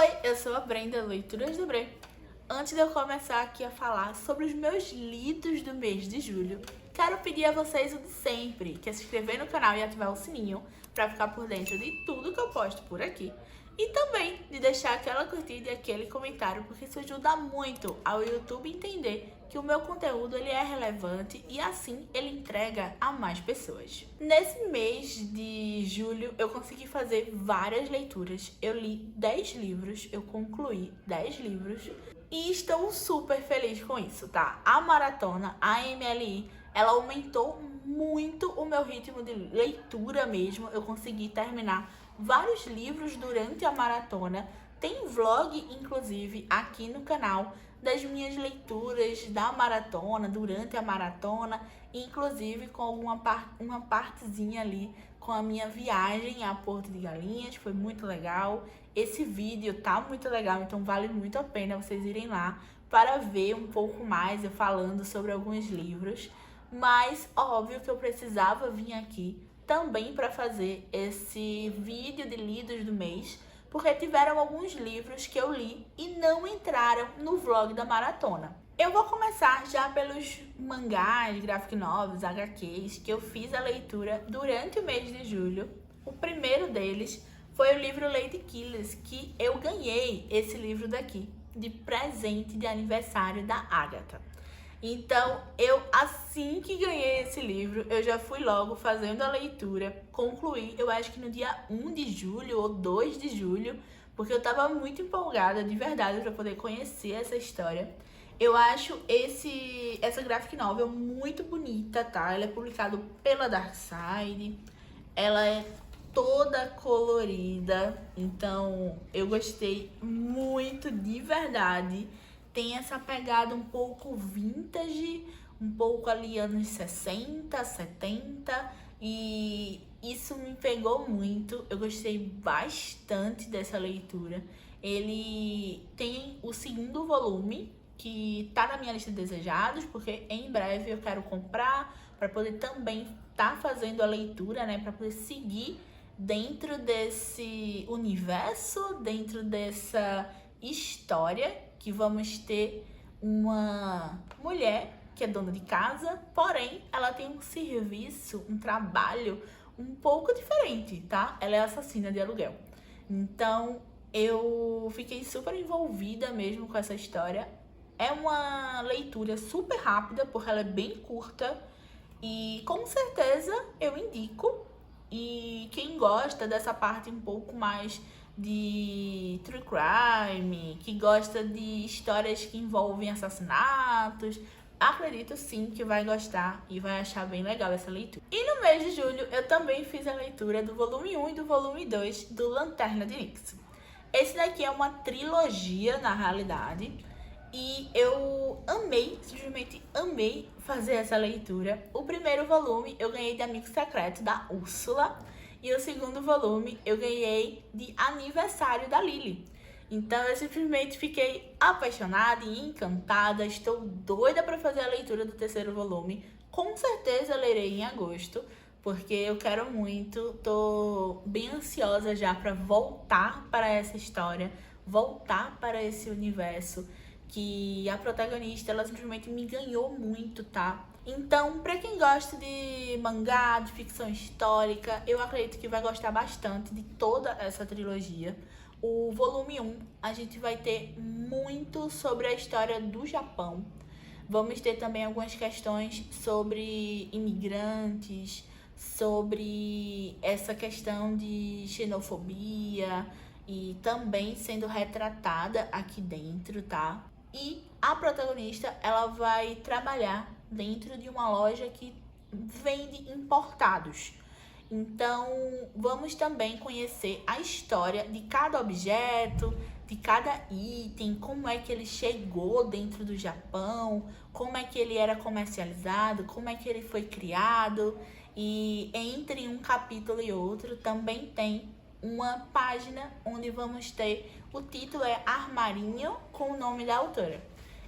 Oi, eu sou a Brenda, Leituras do Bre. Antes de eu começar aqui a falar sobre os meus lidos do mês de julho, quero pedir a vocês o de sempre, que é se inscrever no canal e ativar o sininho para ficar por dentro de tudo que eu posto por aqui. E também de deixar aquela curtida e aquele comentário, porque isso ajuda muito ao YouTube entender que o meu conteúdo ele é relevante e assim ele entrega a mais pessoas. Nesse mês de julho eu consegui fazer várias leituras. Eu li 10 livros, eu concluí 10 livros e estou super feliz com isso, tá? A maratona, a MLI, ela aumentou muito o meu ritmo de leitura mesmo. Eu consegui terminar vários livros durante a maratona. Tem vlog, inclusive, aqui no canal das minhas leituras da maratona, durante a maratona, inclusive com uma partezinha ali com a minha viagem a Porto de Galinhas. Foi muito legal. Esse vídeo tá muito legal, então vale muito a pena vocês irem lá para ver um pouco mais eu falando sobre alguns livros. Mas óbvio que eu precisava vir aqui também para fazer esse vídeo de lidos do mês, porque tiveram alguns livros que eu li e não entraram no vlog da maratona. Eu vou começar já pelos mangás, graphic novels, HQs, que eu fiz a leitura durante o mês de julho. O primeiro deles foi o livro Lady Killers, que eu ganhei esse livro daqui de presente de aniversário da Agatha. Então, assim que ganhei esse livro, eu já fui logo fazendo a leitura, concluí, eu acho que no dia 1 de julho ou 2 de julho, porque eu tava muito empolgada, de verdade, para poder conhecer essa história. Eu acho essa graphic novel muito bonita, tá? Ela é publicada pela Dark Side, ela é toda colorida, então eu gostei muito, de verdade. Tem essa pegada um pouco vintage, um pouco ali anos 60, 70, e isso me pegou muito. Eu gostei bastante dessa leitura. Ele tem o segundo volume, que tá na minha lista de desejados, porque em breve eu quero comprar para poder também tá fazendo a leitura, né, para poder seguir dentro desse universo, dentro dessa história, que vamos ter uma mulher que é dona de casa, porém ela tem um serviço, um trabalho um pouco diferente, tá? Ela é assassina de aluguel. Então eu fiquei super envolvida mesmo com essa história. É uma leitura super rápida, porque ela é bem curta e com certeza eu indico. E quem gosta dessa parte um pouco mais de true crime, que gosta de histórias que envolvem assassinatos, acredito sim que vai gostar e vai achar bem legal essa leitura. E no mês de julho eu também fiz a leitura do volume 1 e do volume 2 do Lanterna de Nyx. Esse daqui é uma trilogia, na realidade, e eu amei, simplesmente amei fazer essa leitura. O primeiro volume eu ganhei de Amigo Secreto da Úrsula, e o segundo volume eu ganhei de aniversário da Lily. Então eu simplesmente fiquei apaixonada e encantada. Estou doida para fazer a leitura do terceiro volume. Com certeza lerei em agosto, porque eu quero muito. Tô bem ansiosa já para voltar para essa história, voltar para esse universo, que a protagonista, ela simplesmente me ganhou muito, tá? Então, pra quem gosta de mangá, de ficção histórica, eu acredito que vai gostar bastante de toda essa trilogia. O volume 1, a gente vai ter muito sobre a história do Japão. Vamos ter também algumas questões sobre imigrantes, sobre essa questão de xenofobia, e também sendo retratada aqui dentro, tá? E a protagonista, ela vai trabalhar dentro de uma loja que vende importados. Então, vamos também conhecer a história de cada objeto, de cada item, como é que ele chegou dentro do Japão, como é que ele era comercializado, como é que ele foi criado. E entre um capítulo e outro também tem uma página onde vamos ter, o título é Armarinho, com o nome da autora.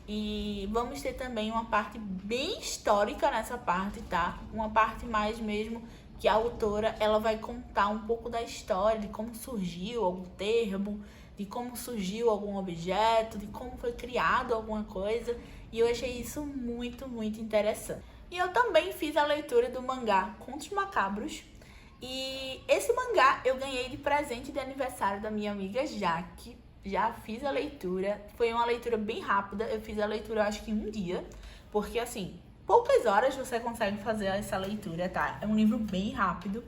E vamos ter também uma parte bem histórica nessa parte, tá? Uma parte mais mesmo que a autora, ela vai contar um pouco da história, de como surgiu algum termo, de como surgiu algum objeto, de como foi criado alguma coisa, e eu achei isso muito, muito interessante. E eu também fiz a leitura do mangá Contos Macabros, e esse mangá eu ganhei de presente de aniversário da minha amiga Jaque. Já fiz a leitura, foi uma leitura bem rápida, eu fiz a leitura acho que em um dia, porque assim, poucas horas você consegue fazer essa leitura, tá? É um livro bem rápido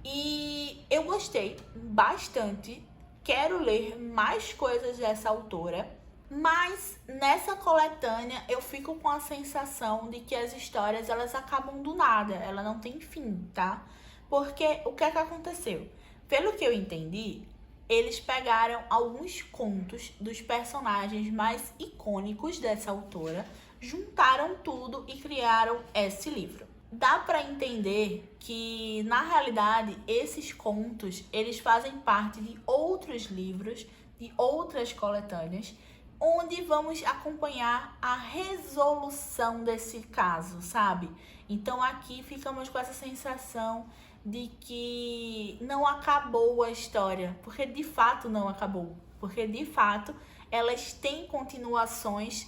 e eu gostei bastante, quero ler mais coisas dessa autora, mas nessa coletânea eu fico com a sensação de que as histórias elas acabam do nada, ela não tem fim, tá? Porque o que é que aconteceu? Pelo que eu entendi, eles pegaram alguns contos dos personagens mais icônicos dessa autora, juntaram tudo e criaram esse livro. Dá para entender que, na realidade, esses contos, eles fazem parte de outros livros, de outras coletâneas, onde vamos acompanhar a resolução desse caso, sabe? Então aqui ficamos com essa sensação de que não acabou a história, porque de fato não acabou, porque de fato elas têm continuações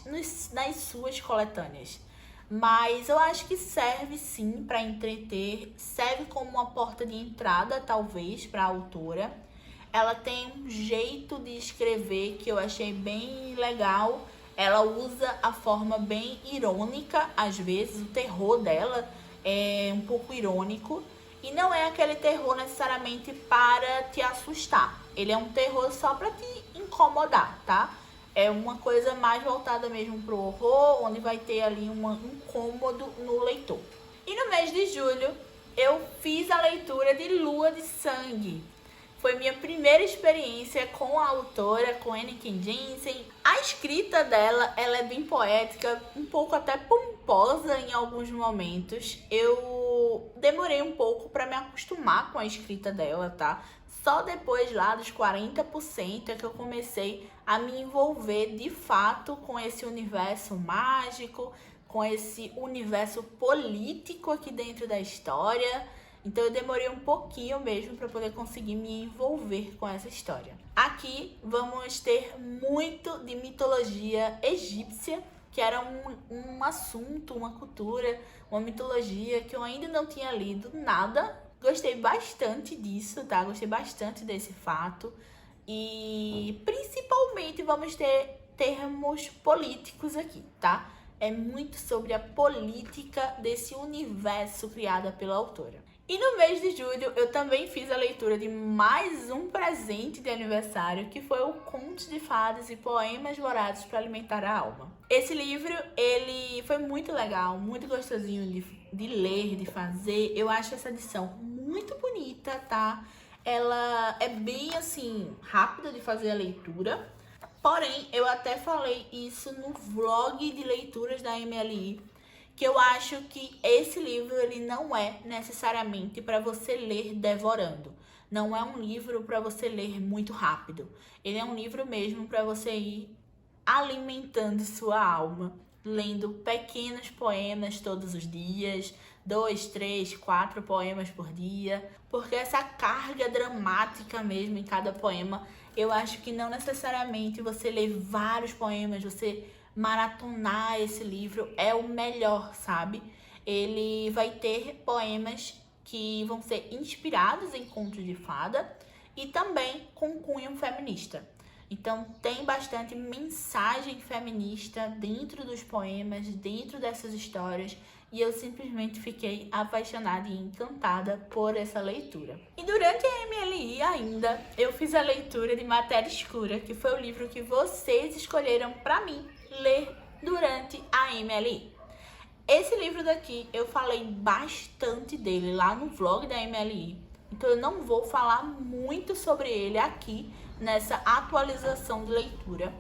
nas suas coletâneas. Mas eu acho que serve sim para entreter, serve como uma porta de entrada talvez para a autora. Ela tem um jeito de escrever que eu achei bem legal. Ela usa a forma bem irônica, às vezes o terror dela é um pouco irônico. E não é aquele terror necessariamente para te assustar. Ele é um terror só para te incomodar, tá? É uma coisa mais voltada mesmo pro horror, onde vai ter ali um incômodo no leitor. E no mês de julho, eu fiz a leitura de Lua de Sangue. Foi minha primeira experiência com a autora, com Eniken Jensen. A escrita dela, ela é bem poética, um pouco até pomposa em alguns momentos. Eu demorei um pouco para me acostumar com a escrita dela, tá? Só depois lá dos 40% é que eu comecei a me envolver de fato com esse universo mágico, com esse universo político aqui dentro da história. Então eu demorei um pouquinho mesmo para poder conseguir me envolver com essa história. Aqui vamos ter muito de mitologia egípcia, que era um assunto, uma cultura, uma mitologia que eu ainda não tinha lido nada. Gostei bastante disso, tá? Gostei bastante desse fato. E principalmente vamos ter termos políticos aqui, tá? É muito sobre a política desse universo criada pela autora. E no mês de julho eu também fiz a leitura de mais um presente de aniversário, que foi o Contos de Fadas e Poemas Vorazes para Alimentar a Alma. Esse livro, ele foi muito legal, muito gostosinho de ler, de fazer. Eu acho essa edição muito bonita, tá? Ela é bem, assim, rápida de fazer a leitura. Porém, eu até falei isso no vlog de leituras da MLI, que eu acho que esse livro ele não é necessariamente para você ler devorando. Não é um livro para você ler muito rápido. Ele é um livro mesmo para você ir alimentando sua alma, lendo pequenos poemas todos os dias, 2, 3, 4 poemas por dia, porque essa carga dramática mesmo em cada poema, eu acho que não necessariamente você ler vários poemas, você maratonar esse livro é o melhor, sabe? Ele vai ter poemas que vão ser inspirados em contos de fada e também com cunho feminista. Então tem bastante mensagem feminista dentro dos poemas, dentro dessas histórias, e eu simplesmente fiquei apaixonada e encantada por essa leitura. E durante a MLI ainda, eu fiz a leitura de Matéria Escura, que foi o livro que vocês escolheram para mim ler durante a MLI. Esse livro daqui eu falei bastante dele lá no vlog da MLI, então eu não vou falar muito sobre ele aqui nessa atualização de leitura,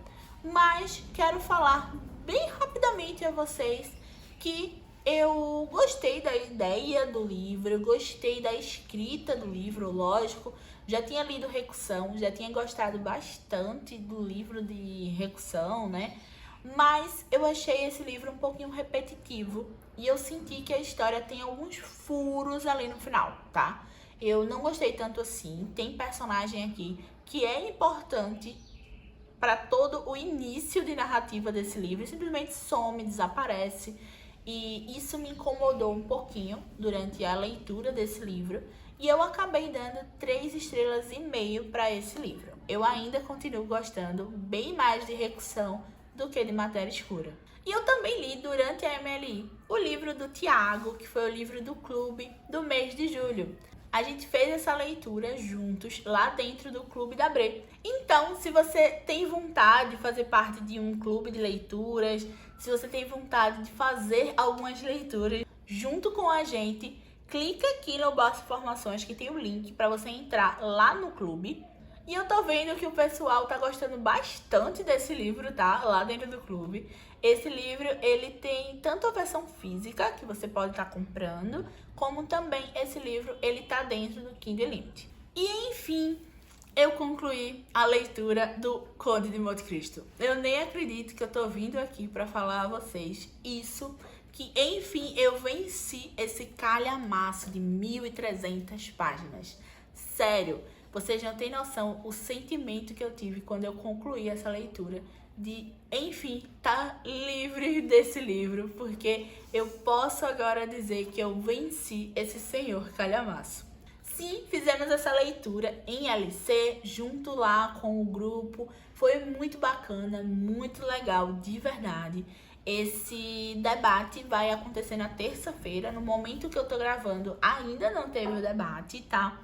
mas quero falar bem rapidamente a vocês que eu gostei da ideia do livro, gostei da escrita do livro, lógico. Já tinha lido Recursão, já tinha gostado bastante do livro de Recursão, né? Mas eu achei esse livro um pouquinho repetitivo e eu senti que a história tem alguns furos ali no final, tá? Eu não gostei tanto assim. Tem personagem aqui que é importante para todo o início de narrativa desse livro e simplesmente some, desaparece. E isso me incomodou um pouquinho durante a leitura desse livro. E eu acabei dando 3,5 estrelas para esse livro. Eu ainda continuo gostando bem mais de Recursão do que de Matéria Escura. E eu também li durante a MLI o livro do Tiago, que foi o livro do clube do mês de julho. A gente fez essa leitura juntos lá dentro do Clube da Bre. Então, se você tem vontade de fazer parte de um clube de leituras, se você tem vontade de fazer algumas leituras junto com a gente, clica aqui no box de informações que tem o link para você entrar lá no clube. E eu tô vendo que o pessoal tá gostando bastante desse livro, tá? Lá dentro do clube. Esse livro, ele tem tanto a versão física, que você pode estar comprando, como também esse livro, ele tá dentro do Kindle Unlimited. E, enfim, eu concluí a leitura do Conde de Monte Cristo. Eu nem acredito que eu tô vindo aqui pra falar a vocês isso, que, enfim, eu venci esse calhamaço de 1.300 páginas. Sério, vocês não têm noção o sentimento que eu tive quando eu concluí essa leitura de, enfim, tá livre desse livro, porque eu posso agora dizer que eu venci esse senhor calhamaço. Sim, fizemos essa leitura em LC, junto lá com o grupo, foi muito bacana, muito legal, de verdade. Esse debate vai acontecer na terça-feira, no momento que eu tô gravando ainda não teve o debate, tá?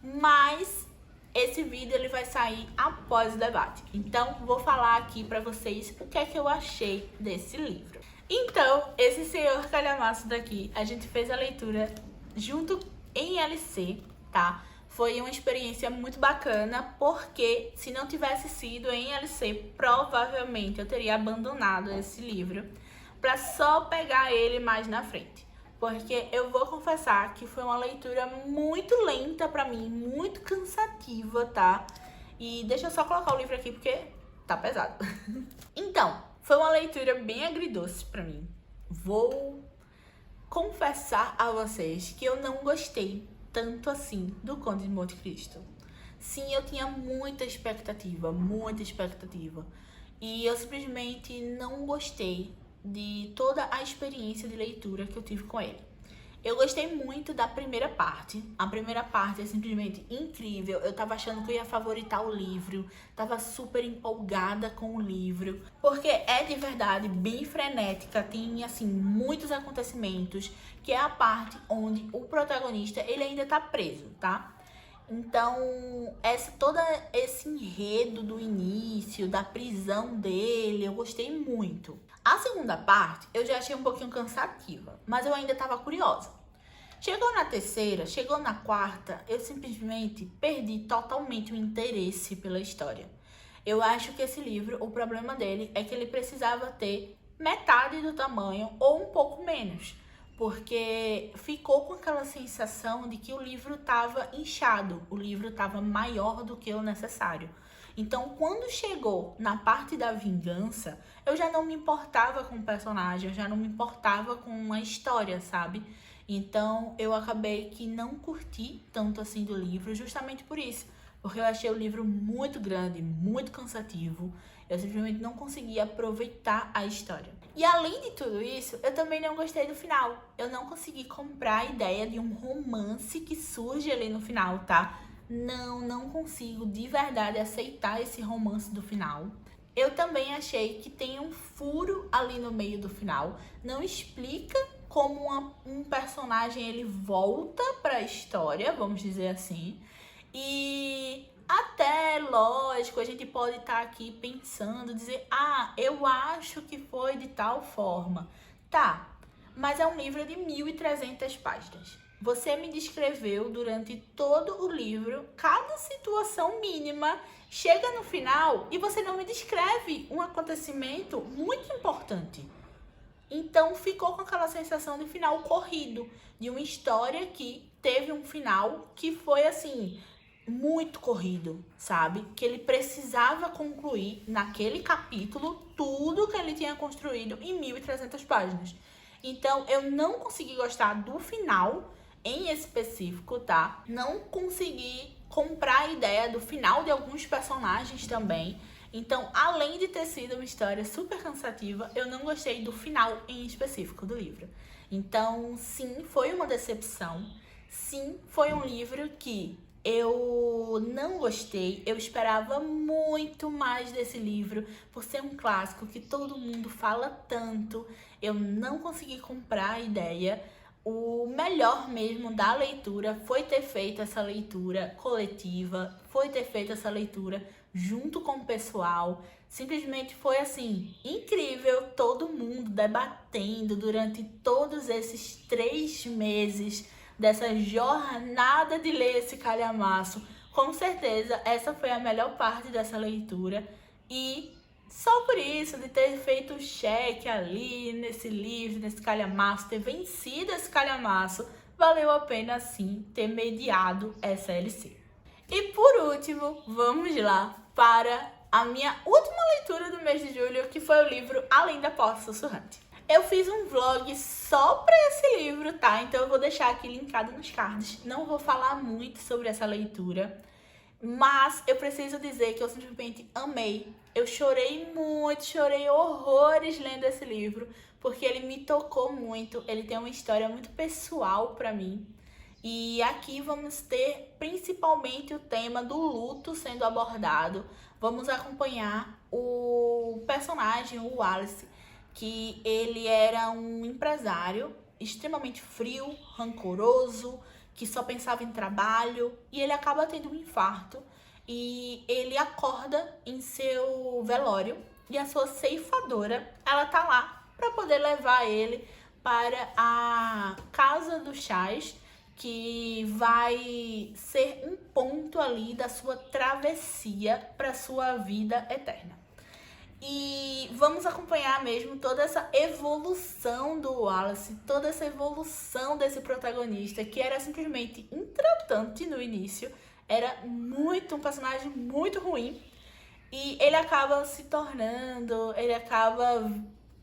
Mas esse vídeo ele vai sair após o debate. Então, vou falar aqui pra vocês o que é que eu achei desse livro. Então, esse senhor calhamaço daqui, a gente fez a leitura junto em LC, tá? Foi uma experiência muito bacana, porque se não tivesse sido em LC, provavelmente eu teria abandonado esse livro pra só pegar ele mais na frente. Porque eu vou confessar que foi uma leitura muito lenta pra mim, muito cansativa, tá? E deixa eu só colocar o livro aqui porque tá pesado. Então, foi uma leitura bem agridoce pra mim. Vou confessar a vocês que eu não gostei tanto assim do Conde de Monte Cristo. Sim, eu tinha muita expectativa. E eu simplesmente não gostei de toda a experiência de leitura que eu tive com ele. Eu gostei muito da primeira parte. A primeira parte é simplesmente incrível. Eu tava achando que eu ia favoritar o livro. Tava super empolgada com o livro. Porque é de verdade bem frenética. Tem, assim, muitos acontecimentos. Que é a parte onde o protagonista, ele ainda tá preso, tá? Então, todo esse enredo do início, da prisão dele, eu gostei muito. A segunda parte, eu já achei um pouquinho cansativa, mas eu ainda estava curiosa. Chegou na terceira, chegou na quarta, eu simplesmente perdi totalmente o interesse pela história. Eu acho que esse livro, o problema dele é que ele precisava ter metade do tamanho ou um pouco menos. Porque ficou com aquela sensação de que o livro estava inchado, o livro estava maior do que o necessário. Então, quando chegou na parte da vingança, eu já não me importava com o personagem, eu já não me importava com a história, sabe? Então, eu acabei que não curti tanto assim do livro, justamente por isso. Porque eu achei o livro muito grande, muito cansativo. Eu simplesmente não conseguia aproveitar a história. E além de tudo isso, eu também não gostei do final. Eu não consegui comprar a ideia de um romance que surge ali no final, tá? Não consigo de verdade aceitar esse romance do final. Eu também achei que tem um furo ali no meio do final. Não explica como um personagem ele volta para a história, vamos dizer assim. E até, lógico, a gente pode estar aqui pensando, dizer, eu acho que foi de tal forma. Tá, mas é um livro de 1.300 páginas. Você me descreveu durante todo o livro cada situação mínima. Chega no final e você não me descreve um acontecimento muito importante. Então ficou com aquela sensação de final corrido, de uma história que teve um final que foi assim, muito corrido, sabe? Que ele precisava concluir naquele capítulo tudo que ele tinha construído em 1.300 páginas. Então eu não consegui gostar do final em específico, tá? Não consegui comprar a ideia do final de alguns personagens também. Então, além de ter sido uma história super cansativa, eu não gostei do final em específico do livro. Então, sim, foi uma decepção. Sim, foi um livro que eu não gostei. Eu esperava muito mais desse livro, por ser um clássico que todo mundo fala tanto. Eu não consegui comprar a ideia. O melhor mesmo da leitura foi ter feito essa leitura coletiva, foi ter feito essa leitura junto com o pessoal. Simplesmente foi assim, incrível, todo mundo debatendo durante todos esses 3 meses dessa jornada de ler esse calhamaço. Com certeza, essa foi a melhor parte dessa leitura. E só por isso, de ter feito o cheque ali nesse livro, nesse calhamaço, ter vencido esse calhamaço, valeu a pena sim ter mediado essa LC. E por último, vamos lá para a minha última leitura do mês de julho, que foi o livro Além da Porta Sussurrante. Eu fiz um vlog só para esse livro, tá? Então eu vou deixar aqui linkado nos cards. Não vou falar muito sobre essa leitura, mas eu preciso dizer que eu simplesmente amei. Eu chorei muito, chorei horrores lendo esse livro, porque ele me tocou muito. Ele tem uma história muito pessoal para mim. E aqui vamos ter principalmente o tema do luto sendo abordado. Vamos acompanhar o personagem, o Wallace, que ele era um empresário extremamente frio, rancoroso, que só pensava em trabalho, e ele acaba tendo um infarto e ele acorda em seu velório e a sua ceifadora, ela tá lá para poder levar ele para a casa dos chás, que vai ser um ponto ali da sua travessia para sua vida eterna. E vamos acompanhar mesmo toda essa evolução do Wallace, toda essa evolução desse protagonista, que era simplesmente intratante no início, era um personagem muito ruim, e ele acaba se tornando, ele acaba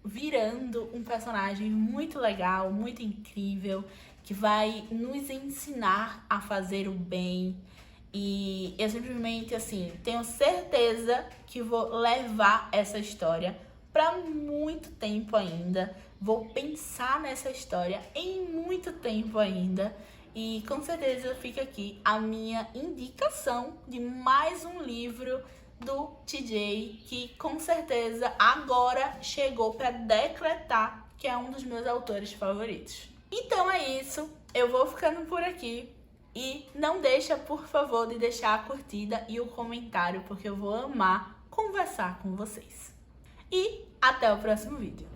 virando um personagem muito legal, muito incrível, que vai nos ensinar a fazer o bem. E eu simplesmente, assim, tenho certeza que vou levar essa história para muito tempo ainda. Vou pensar nessa história em muito tempo ainda. E com certeza fica aqui a minha indicação de mais um livro do TJ, que com certeza agora chegou para decretar que é um dos meus autores favoritos. Então é isso, eu vou ficando por aqui. E não deixa, por favor, de deixar a curtida e o comentário, porque eu vou amar conversar com vocês. E até o próximo vídeo.